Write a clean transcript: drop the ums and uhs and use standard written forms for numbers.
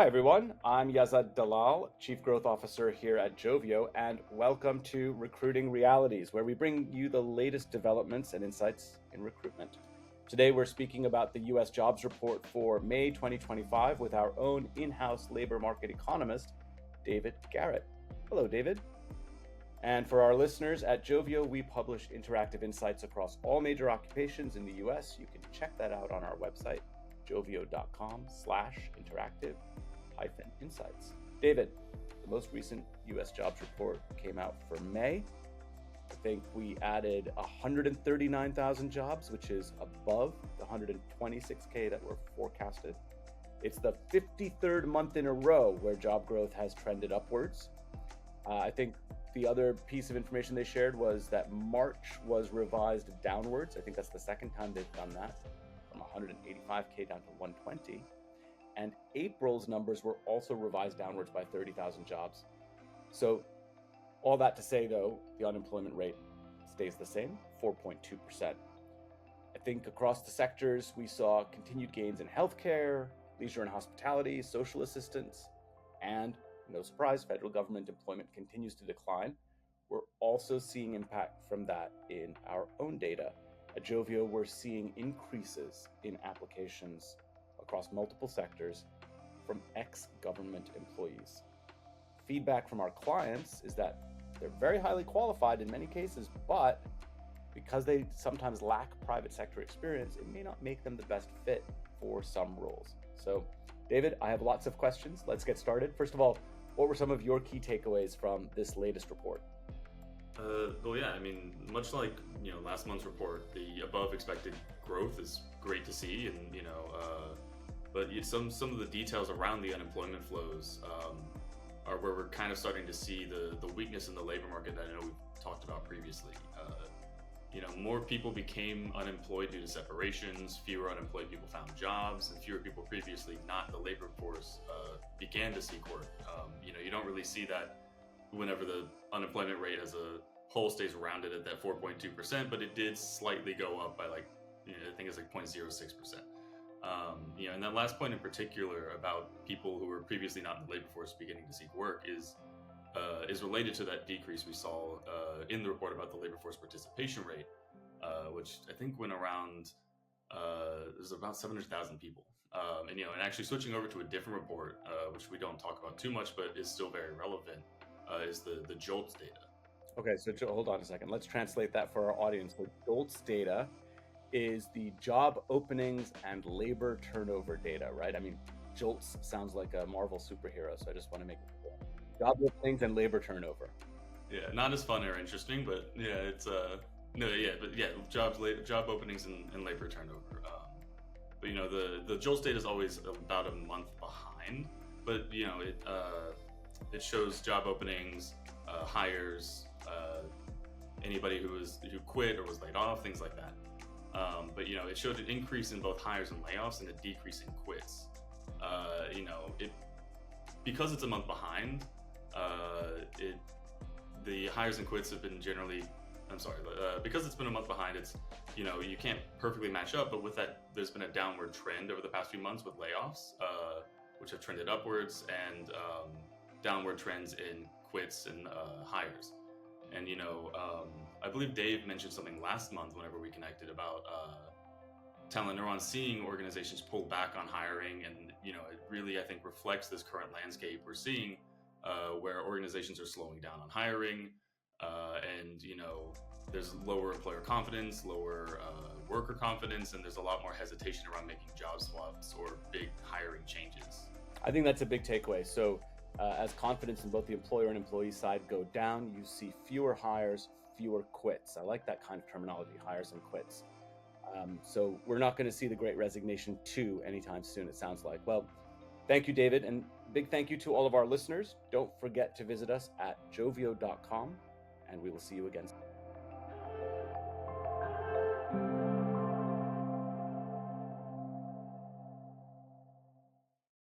Hi everyone, I'm Yazad Dalal, Chief Growth Officer here at Joveo, and welcome to Recruiting Realities, where we bring you the latest developments and insights in recruitment. Today we're speaking about the US jobs report for May 2025 with our own in-house labor market economist, David Garrett. Hello, David. And for our listeners at Joveo, we publish interactive insights across all major occupations in the US. You can check that out on our website, joveo.com/interactive-insights. David, the most recent US jobs report came out for May. I think we added 139,000 jobs, which is above the 126K that were forecasted. It's the 53rd month in a row where job growth has trended upwards. I think the other piece of information they shared was that March was revised downwards. I think that's the second time they've done that, from 185K down to 120. And April's numbers were also revised downwards by 30,000 jobs. So all that to say, though, the unemployment rate stays the same, 4.2%. I think across the sectors, we saw continued gains in healthcare, leisure and hospitality, social assistance, and no surprise, federal government employment continues to decline. We're also seeing impact from that in our own data. At Joveo, we're seeing increases in applications across multiple sectors from ex-government employees. Feedback from our clients is that they're very highly qualified in many cases, but because they sometimes lack private sector experience, it may not make them the best fit for some roles. So, David, I have lots of questions. Let's get started. First of all, what were some of your key takeaways from this latest report? Much like last month's report, the above expected growth is great to see, and but some of the details around the unemployment flows are where we're kind of starting to see the weakness in the labor market that I know we've talked about previously. More people became unemployed due to separations, fewer unemployed people found jobs, and fewer people previously not in the labor force began to seek work. You don't really see that whenever the unemployment rate as a whole stays rounded at that 4.2%, but it did slightly go up by I think it's like 0.06%. And that last point in particular about people who were previously not in the labor force beginning to seek work is related to that decrease we saw in the report about the labor force participation rate, which I think went around, there's about 700,000 people. And actually switching over to a different report, which we don't talk about too much, but is still very relevant, is the JOLTS data. Okay, so hold on a second. Let's translate that for our audience. So JOLTS data is the job openings and labor turnover data, right? I mean, JOLTS sounds like a Marvel superhero, so I just want to make it clear. Job openings and labor turnover. Yeah, not as fun or interesting, but yeah, it's job openings and labor turnover. But the JOLTS data is always about a month behind, but it shows job openings, hires, anybody who quit or was laid off, things like that. But it showed an increase in both hires and layoffs and a decrease in quits. Because it's a month behind, the hires and quits have been because it's been a month behind, it's you can't perfectly match up, but with that there's been a downward trend over the past few months with layoffs, which have trended upwards, and downward trends in quits and hires. And I believe Dave mentioned something last month whenever we connected about Talent Neuron seeing organizations pull back on hiring, and it really, I think, reflects this current landscape we're seeing, where organizations are slowing down on hiring, and there's lower employer confidence, lower worker confidence, and there's a lot more hesitation around making job swaps or big hiring changes. I think that's a big takeaway. So as confidence in both the employer and employee side go down, you see fewer hires, fewer quits. I like that kind of terminology, hires and quits. So we're not going to see the Great Resignation 2 anytime soon, it sounds like. Well, thank you, David, and big thank you to all of our listeners. Don't forget to visit us at joveo.com, and we will see you again soon.